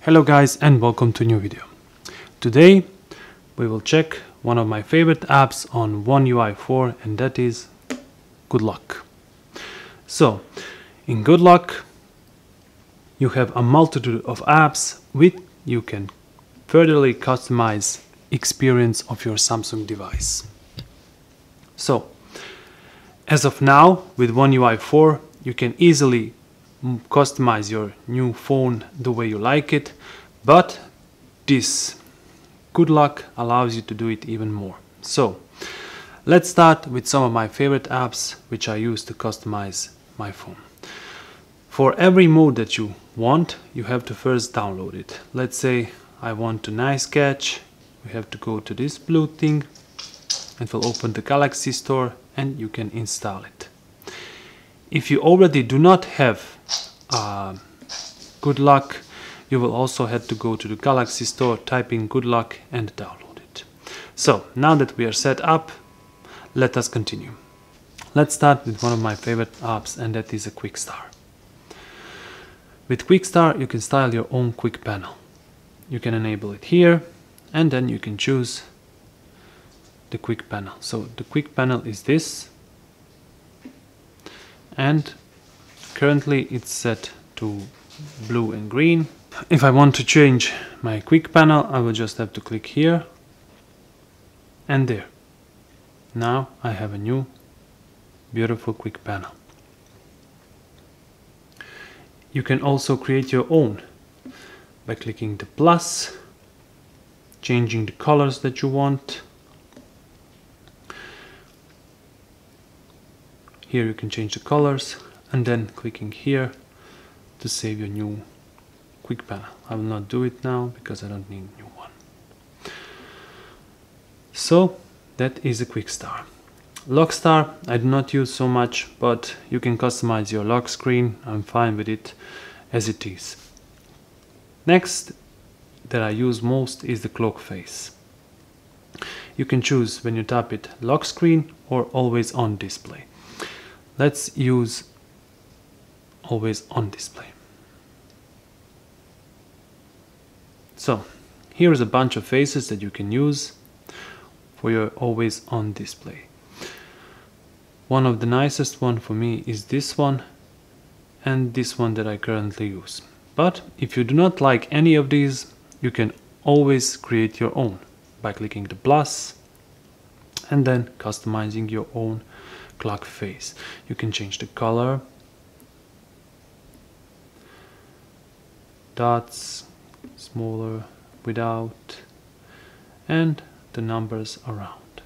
Hello guys and welcome to a new video. Today we will check one of my favorite apps on One UI 4, and that is Good Luck. So in Good Luck you have a multitude of apps with you can furtherly customize experience of your Samsung device. So as of now with One UI 4 you can easily customize your new phone the way you like it, but this Good Luck allows you to do it even more. So let's start with some of my favorite apps which I use to customize my phone. For every mode that you want, you have to first download it. Let's say I want a nice sketch. We have to go to this blue thing. It will open the Galaxy Store and you can install it. If you already do not have Good Luck, you will also have to go to the Galaxy Store, type in Good Luck and download it. So now that we are set up, let us continue. Let's start with one of my favorite apps, and that is a Quick Star. With Quick Star you can style your own quick panel. You can enable it here and then you can choose the quick panel. So the quick panel is this, and currently it's set to blue and green. If I want to change my quick panel, I will just have to click here and there. Now I have a new beautiful quick panel. You can also create your own by clicking the plus, changing the colors that you want. Here you can change the colors and then clicking here to save your new quick panel. I will not do it now because I don't need a new one. So that is a Quick Star. Lock Star I do not use so much, but you can customize your lock screen. I'm fine with it as it is. Next that I use most is the clock face. You can choose when you tap it lock screen or always on display. Let's use always on display. So here is a bunch of faces that you can use for your always on display. One of the nicest one for me is this one and this one that I currently use. But if you do not like any of these, you can always create your own by clicking the plus and then customizing your own clock face. You can change the color, dots, smaller, without, and the numbers around.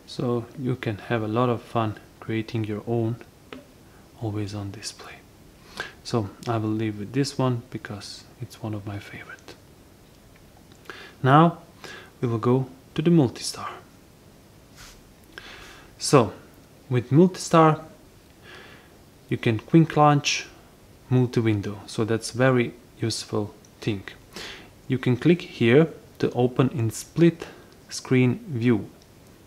So you can have a lot of fun creating your own always on display. So I will leave with this one because it's one of my favorite. Now we will go to the Multistar. So with Multistar you can quick launch multi-window, so that's very useful thing. You can click here to open in split screen view,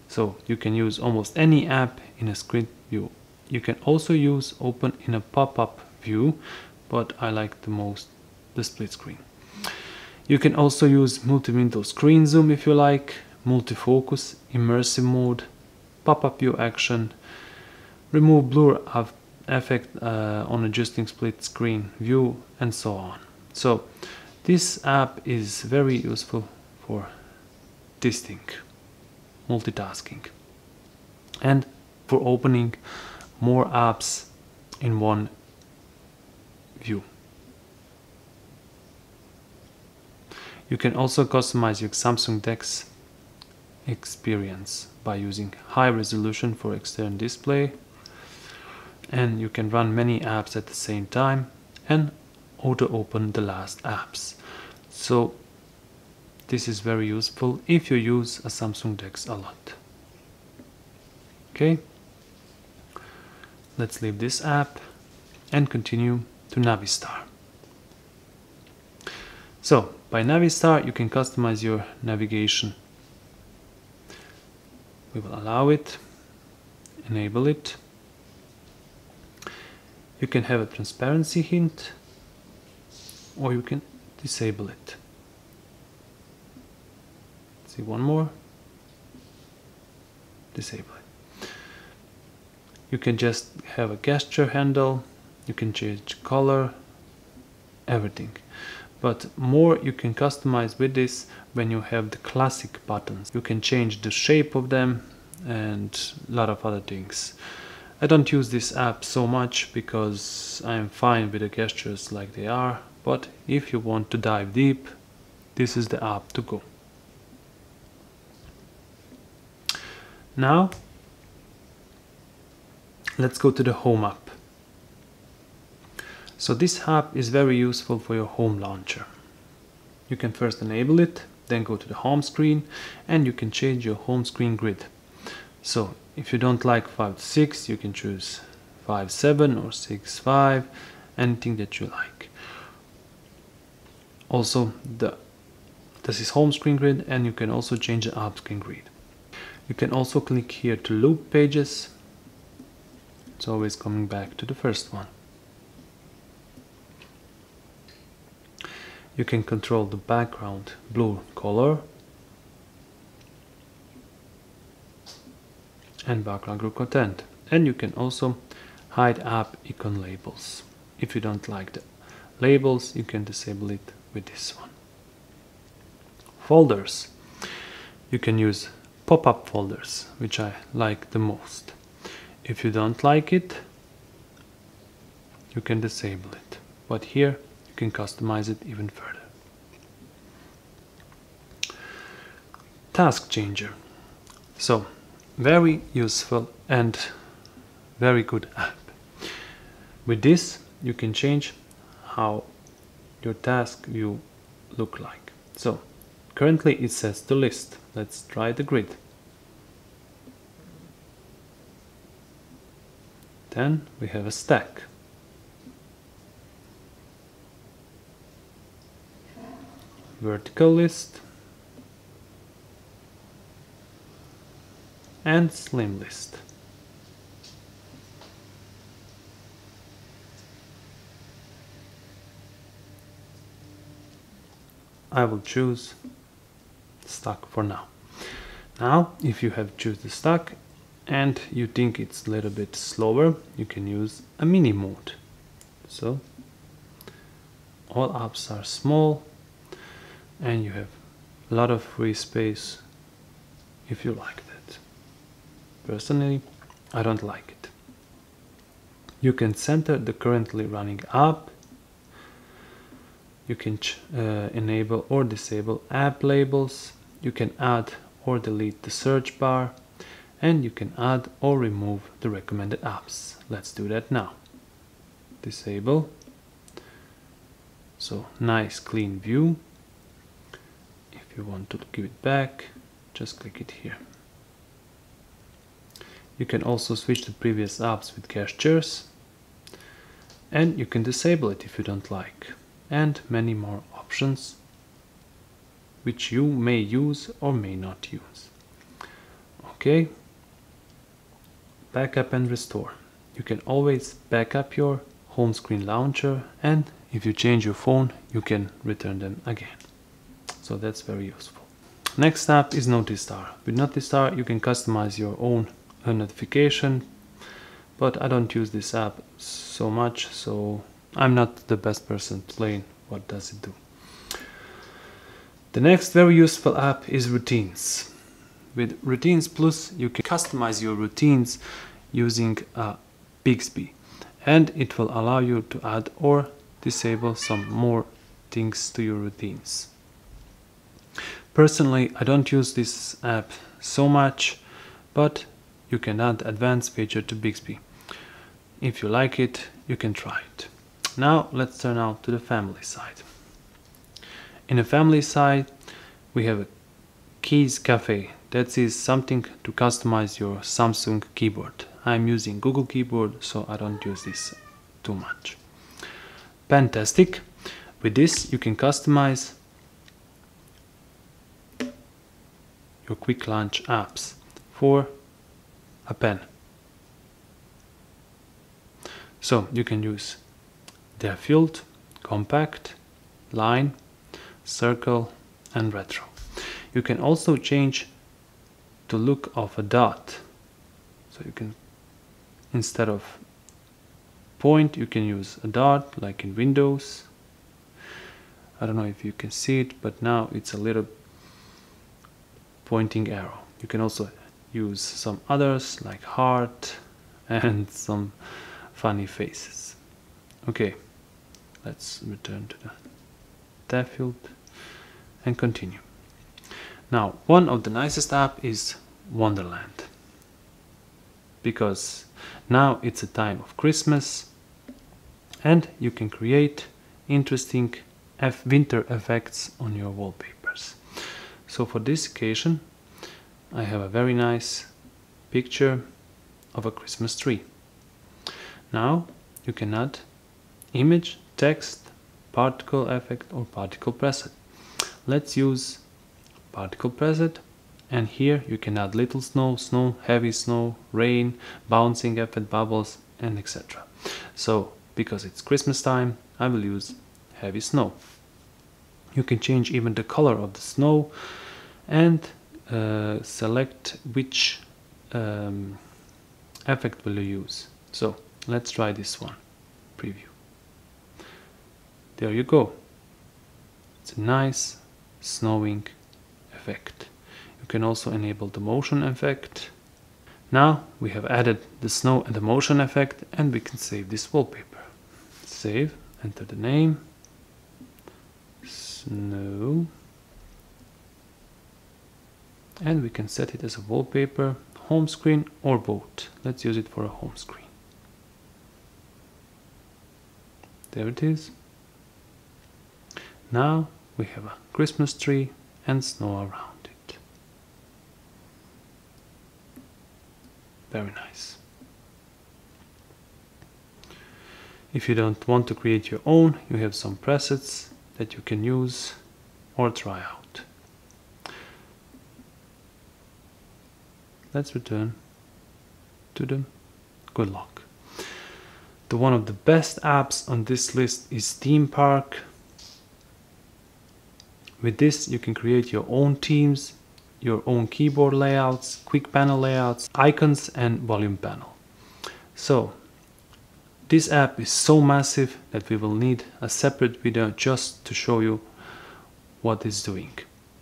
so you can use almost any app in a screen view. You can also use open in a pop-up view, but I like the most the split screen. You can also use multi-window screen zoom if you like, multi-focus, immersive mode, pop-up view action, remove blur effect on adjusting split screen view, and so on. So this app is very useful for this thing, multitasking, and for opening more apps in one view. You can also customize your Samsung DeX experience by using high resolution for external display, and you can run many apps at the same time and auto open the last apps. So this is very useful if you use a Samsung DeX a lot. Okay, let's leave this app and continue to Navistar. So by Navistar you can customize your navigation. We will allow it, enable it. You can have a transparency hint, or you can disable it. See, one more, disable it. You can just have a gesture handle, you can change color, everything. But more you can customize with this when you have the classic buttons. You can change the shape of them and a lot of other things. I don't use this app so much because I am fine with the gestures like they are, but if you want to dive deep, this is the app to go. Now let's go to the Home app. So this app is very useful for your home launcher. You can first enable it, then go to the home screen, and you can change your home screen grid. So if you don't like 5:6, you can choose 5:7 or 6:5, anything that you like. Also, this is home screen grid, and you can also change the app screen grid. You can also click here to loop pages. It's always coming back to the first one. You can control the background blue color and background group content, and you can also hide app icon labels. If you don't like the labels, you can disable it with this one. Folders. You can use pop-up folders, which I like the most. If you don't like it, you can disable it, but here you can customize it even further. Task changer. So very useful and very good app. With this you can change how your task view look like. So currently it says to list. Let's try the grid. Then we have a stack. Vertical list and slim list. I will choose stack for now. Now, if you have choose the stack and you think it's a little bit slower, you can use a mini mode. So all apps are small and you have a lot of free space if you like that. Personally, I don't like it. You can center the currently running app. You can enable or disable app labels. You can add or delete the search bar, and you can add or remove the recommended apps. Let's do that now. Disable. So nice clean view. If you want to give it back, just click it here. You can also switch to previous apps with gestures, and you can disable it if you don't like, and many more options which you may use or may not use. Okay, backup and restore. You can always back up your home screen launcher, and if you change your phone you can return them again. So that's very useful. Next app is Multistar. With Multistar you can customize your own notification, but I don't use this app so much, so I'm not the best person to explain what does it do. The next very useful app is Routines. With Routines Plus you can customize your routines using Bixby, and it will allow you to add or disable some more things to your routines. Personally, I don't use this app so much, but you can add advanced feature to Bixby. If you like it, you can try it. Now let's turn out to the family side. In the family side we have a Keys Cafe. That is something to customize your Samsung keyboard. I'm using Google keyboard, so I don't use this too much. Fantastic. With this you can customize your quick launch apps for a pen. So you can use Defield, Compact, Line, circle, and retro. You can also change the look of a dot. So you can, instead of point, you can use a dot like in Windows. I don't know if you can see it, but now it's a little pointing arrow. You can also use some others like heart and some funny faces. Okay, let's return to the tab field and continue. Now, one of the nicest app is Wonderland, because now it's a time of Christmas and you can create interesting winter effects on your wallpapers. So for this occasion I have a very nice picture of a Christmas tree. Now you can add image, text, particle effect or particle preset. Let's use particle preset, and here you can add little snow, snow, heavy snow, rain, bouncing effect, bubbles, and etc. So because it's Christmas time, I will use heavy snow. You can change even the color of the snow and select which effect will you use. So let's try this one. Preview. There you go. It's a nice snowing effect. You can also enable the motion effect. Now we have added the snow and the motion effect, and we can save this wallpaper. Save, enter the name, snow, and we can set it as a wallpaper, home screen or both. Let's use it for a home screen. There it is. Now we have a Christmas tree and snow around it. Very nice. If you don't want to create your own, you have some presets that you can use or try out. Let's return to the good luck. One of the best apps on this list is Theme Park. With this you can create your own themes, your own keyboard layouts, quick panel layouts, icons and volume panel. So this app is so massive that we will need a separate video just to show you what it's doing.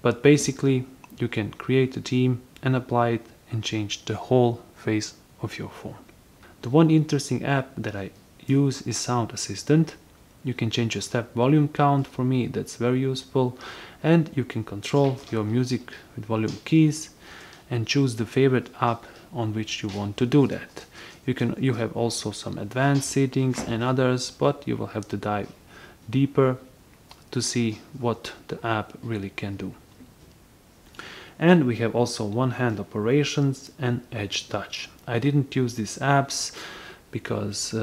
But basically you can create a theme and apply it and change the whole face of your phone. The one interesting app that I use is Sound Assistant. You can change your step volume count. For me that's very useful, and you can control your music with volume keys and choose the favorite app on which you want to do that. You have also some advanced settings and others, but you will have to dive deeper to see what the app really can do. And we have also one-hand operations and edge touch. I didn't use these apps because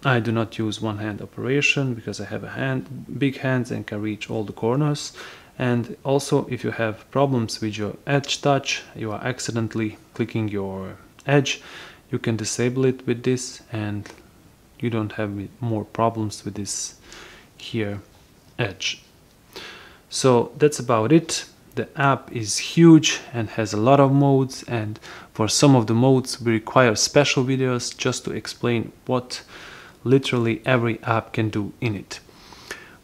I do not use one-hand operation because I have big hands and can reach all the corners. And also if you have problems with your edge touch, you are accidentally clicking your edge, you can disable it with this and you don't have more problems with this here edge. So that's about it. The app is huge and has a lot of modes, and for some of the modes we require special videos just to explain what literally every app can do in it.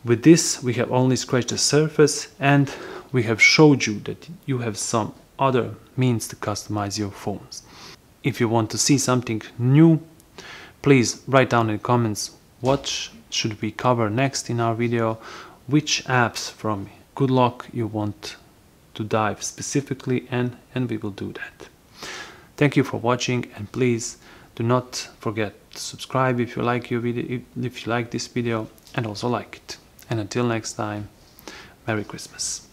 With this we have only scratched the surface, and we have showed you that you have some other means to customize your phones. If you want to see something new, please write down in the comments what should we cover next in our video, which apps from Good Luck you want to dive specifically, and we will do that. Thank you for watching, and please do not forget to subscribe if you like this video, and also like it. And until next time, Merry Christmas.